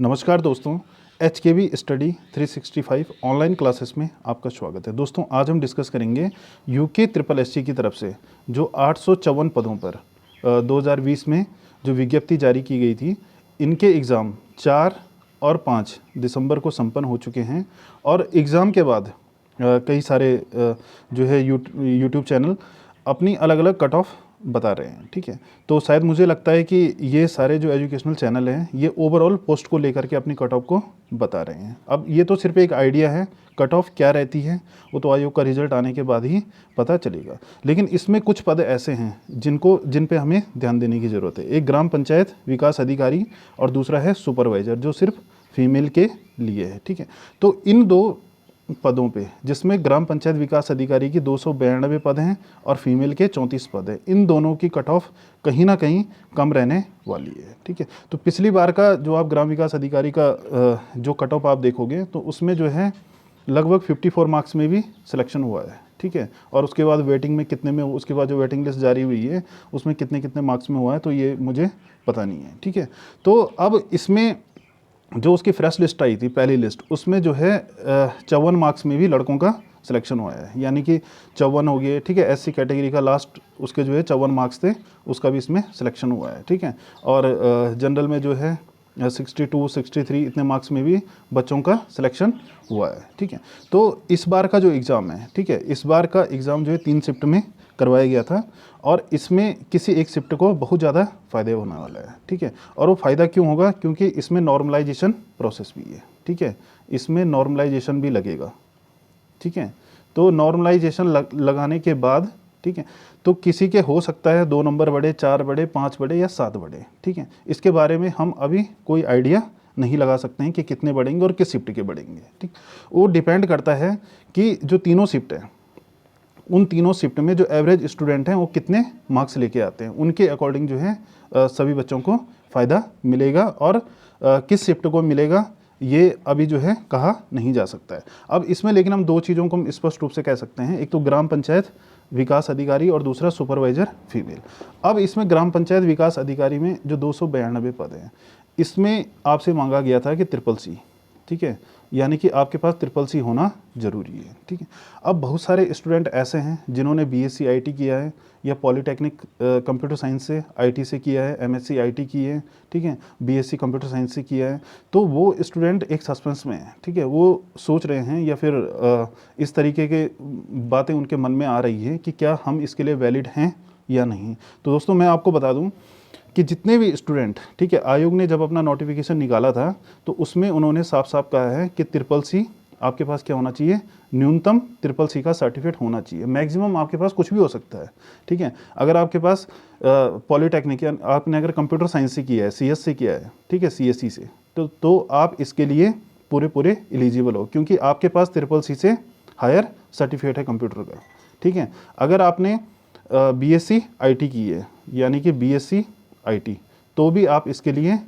नमस्कार दोस्तों, HKB study 365 online classes में आपका स्वागत है। दोस्तों आज हम डिस्कस करेंगे यूके ट्रिपल एससी की तरफ से जो 854 पदों पर 2020 में जो विज्ञप्ति जारी की गई थी, इनके एग्ज़ाम 4 और 5 दिसंबर को संपन्न हो चुके हैं। और एग्ज़ाम के बाद कई सारे जो है यूट्यूब चैनल अपनी अलग अलग कट ऑफ बता रहे हैं। ठीक है, तो शायद मुझे लगता है कि ये सारे जो एजुकेशनल चैनल हैं ये ओवरऑल पोस्ट को लेकर के अपनी कट ऑफ को बता रहे हैं। अब ये तो सिर्फ एक आइडिया है, कट ऑफ क्या रहती है वो तो आयोग का रिजल्ट आने के बाद ही पता चलेगा। लेकिन इसमें कुछ पद ऐसे हैं जिन पे हमें ध्यान देने की ज़रूरत है। एक ग्राम पंचायत विकास अधिकारी और दूसरा है सुपरवाइज़र, जो सिर्फ फीमेल के लिए है। ठीक है, तो इन दो पदों पे, जिसमें ग्राम पंचायत विकास अधिकारी की 292 पद हैं और फीमेल के 34 पद हैं, इन दोनों की कट ऑफ कहीं ना कहीं कम रहने वाली है। ठीक है, तो पिछली बार का जो आप ग्राम विकास अधिकारी का जो कट ऑफ आप देखोगे तो उसमें जो है लगभग 54 मार्क्स में भी सिलेक्शन हुआ है। ठीक है, और उसके बाद वेटिंग में कितने में, उसके बाद जो वेटिंग लिस्ट जारी हुई है उसमें कितने कितने मार्क्स में हुआ है तो ये मुझे पता नहीं है। ठीक है, तो अब इसमें जो उसकी फ्रेश लिस्ट आई थी, पहली लिस्ट, उसमें जो है 54 मार्क्स में भी लड़कों का सिलेक्शन हुआ है, यानी कि 54 हो गए। ठीक है, एससी कैटेगरी का लास्ट उसके जो है 54 मार्क्स थे, उसका भी इसमें सिलेक्शन हुआ है। ठीक है, और जनरल में जो है 62, 63 इतने मार्क्स में भी बच्चों का सिलेक्शन हुआ है। ठीक है, तो इस बार का जो एग्ज़ाम है, ठीक है, इस बार का एग्ज़ाम जो है 3 शिफ्ट में करवाया गया था और इसमें किसी एक शिफ्ट को बहुत ज़्यादा फ़ायदे होने वाला है। ठीक है, और वो फ़ायदा क्यों होगा, क्योंकि इसमें नॉर्मलाइजेशन प्रोसेस भी है। ठीक है, इसमें नॉर्मलाइजेशन भी लगेगा। ठीक है, तो नॉर्मलाइजेशन लगाने के बाद, ठीक है, तो किसी के हो सकता है 2 नंबर बढ़े, 4 बढ़े, 5 बढ़े या 7 बढ़े। ठीक है, इसके बारे में हम अभी कोई आइडिया नहीं लगा सकते हैं कि कितने बढ़ेंगे और किस शिफ्ट के बढ़ेंगे। ठीक, वो डिपेंड करता है कि जो तीनों शिफ्ट हैं, उन तीनों शिफ्ट में जो एवरेज स्टूडेंट हैं वो कितने मार्क्स लेके आते हैं, उनके अकॉर्डिंग जो है सभी बच्चों को फ़ायदा मिलेगा। और किस शिफ्ट को मिलेगा ये अभी जो है कहा नहीं जा सकता है। अब इसमें लेकिन हम 2 चीज़ों को हम स्पष्ट रूप से कह सकते हैं, एक तो ग्राम पंचायत विकास अधिकारी और दूसरा सुपरवाइज़र फीमेल। अब इसमें ग्राम पंचायत विकास अधिकारी में जो 292 पद हैं, इसमें आपसे मांगा गया था कि CCC, ठीक है, यानी कि आपके पास CCC होना ज़रूरी है। ठीक है, अब बहुत सारे स्टूडेंट ऐसे हैं जिन्होंने BSc IT किया है या पॉलीटेक्निक कंप्यूटर साइंस से IT से किया है, MSc IT की है, ठीक है, BSc कंप्यूटर साइंस से किया है, तो वो स्टूडेंट एक सस्पेंस में है। ठीक है, वो सोच रहे हैं या फिर इस तरीके के बातें उनके मन में आ रही है कि क्या हम इसके लिए वैलिड हैं या नहीं। तो दोस्तों मैं आपको बता दूं कि जितने भी स्टूडेंट, ठीक है, आयोग ने जब अपना नोटिफिकेशन निकाला था तो उसमें उन्होंने साफ साफ कहा है कि CCC आपके पास क्या होना चाहिए, न्यूनतम CCC का सर्टिफिकेट होना चाहिए। मैक्सिमम आपके पास कुछ भी हो सकता है। ठीक है, अगर आपके पास पॉलीटेक्निक या आपने अगर कंप्यूटर साइंस से किया है, CS से किया है, ठीक है, CSE से, तो आप इसके लिए पूरे एलिजिबल हो, क्योंकि आपके पास CCC से हायर सर्टिफिकेट है कंप्यूटर का। ठीक है, अगर आपने BSc IT की है, यानी कि BSc IT, तो भी आप इसके लिए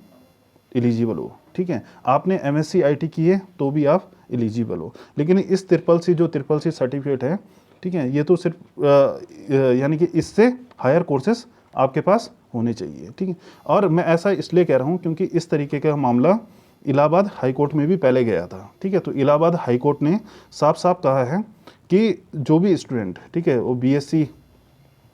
एलिजिबल हो। ठीक है, आपने MSc IT की है तो भी आप एलिजिबल हो। लेकिन इस CCC सर्टिफिकेट है, ठीक है, ये तो सिर्फ यानी कि इससे हायर कोर्सेस आपके पास होने चाहिए। ठीक है, और मैं ऐसा इसलिए कह रहा हूँ क्योंकि इस तरीके का मामला इलाहाबाद हाई कोर्ट में भी पहले गया था। ठीक है, तो इलाहाबाद हाई कोर्ट ने साफ साफ कहा है कि जो भी स्टूडेंट, ठीक है, वो BSc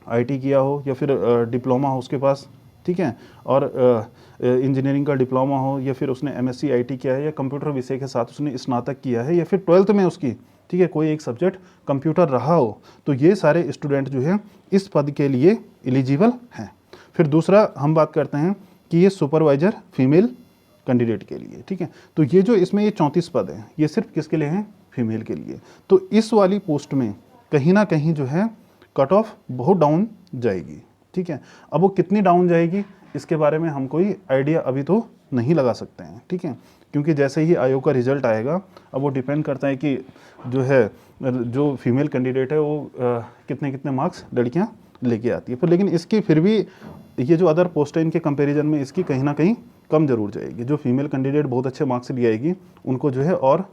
IT किया हो या फिर डिप्लोमा हो उसके पास, ठीक है, और इंजीनियरिंग का डिप्लोमा हो या फिर उसने MSc IT किया है या कंप्यूटर विषय के साथ उसने स्नातक किया है या फिर 12th में उसकी, ठीक है, कोई एक सब्जेक्ट कंप्यूटर रहा हो, तो ये सारे स्टूडेंट जो है इस पद के लिए एलिजिबल हैं। फिर दूसरा हम बात करते हैं कि ये सुपरवाइज़र फीमेल कैंडिडेट के लिए। ठीक है, तो ये जो इसमें ये 34 पद हैं, ये सिर्फ किसके लिए हैं, फीमेल के लिए। तो इस वाली पोस्ट में कहीं ना कहीं जो है कट ऑफ बहुत डाउन जाएगी। ठीक है, अब वो कितनी डाउन जाएगी इसके बारे में हम कोई आइडिया अभी तो नहीं लगा सकते हैं। ठीक है, क्योंकि जैसे ही आयोग का रिजल्ट आएगा, अब वो डिपेंड करता है कि जो है जो फीमेल कैंडिडेट है वो कितने कितने मार्क्स लड़कियां लेके आती है। पर लेकिन इसकी फिर भी ये जो अदर पोस्ट है इनके कंपैरिजन में इसकी कहीं ना कहीं कम जरूर जाएगी। जो फीमेल कैंडिडेट बहुत अच्छे मार्क्स ले आएगी उनको जो है और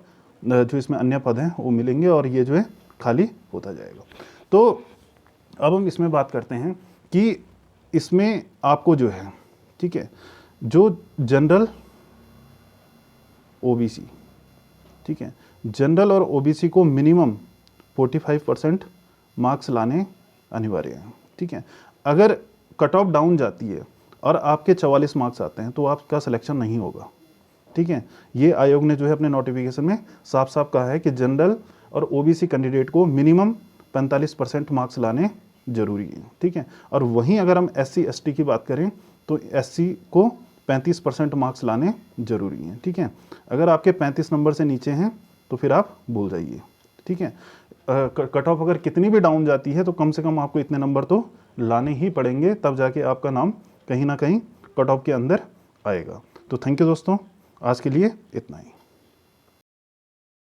जो इसमें अन्य पद हैं वो मिलेंगे और ये जो है खाली होता जाएगा। तो अब हम इसमें बात करते हैं कि इसमें आपको जो है, ठीक है, जो जनरल ओबीसी, ठीक है। जनरल और ओबीसी को मिनिमम 45% मार्क्स लाने अनिवार्य हैं, ठीक है। अगर कट ऑफ डाउन जाती है और आपके 44 मार्क्स आते हैं तो आपका सिलेक्शन नहीं होगा, ठीक है। ये आयोग ने जो है अपने नोटिफिकेशन में साफ साफ कहा है कि जनरल और ओबीसी कैंडिडेट को मिनिमम 45% मार्क्स लाने जरूरी है, ठीक है। और वहीं अगर हम SC ST की बात करें तो SC को 35% मार्क्स लाने जरूरी हैं, ठीक है। अगर आपके 35 नंबर से नीचे हैं तो फिर आप भूल जाइए, ठीक है। कट ऑफ अगर कितनी भी डाउन जाती है तो कम से कम आपको इतने नंबर तो लाने ही पड़ेंगे, तब जाके आपका नाम कहीं ना कहीं कट ऑफ के अंदर आएगा। तो थैंक यू दोस्तों, आज के लिए इतना ही।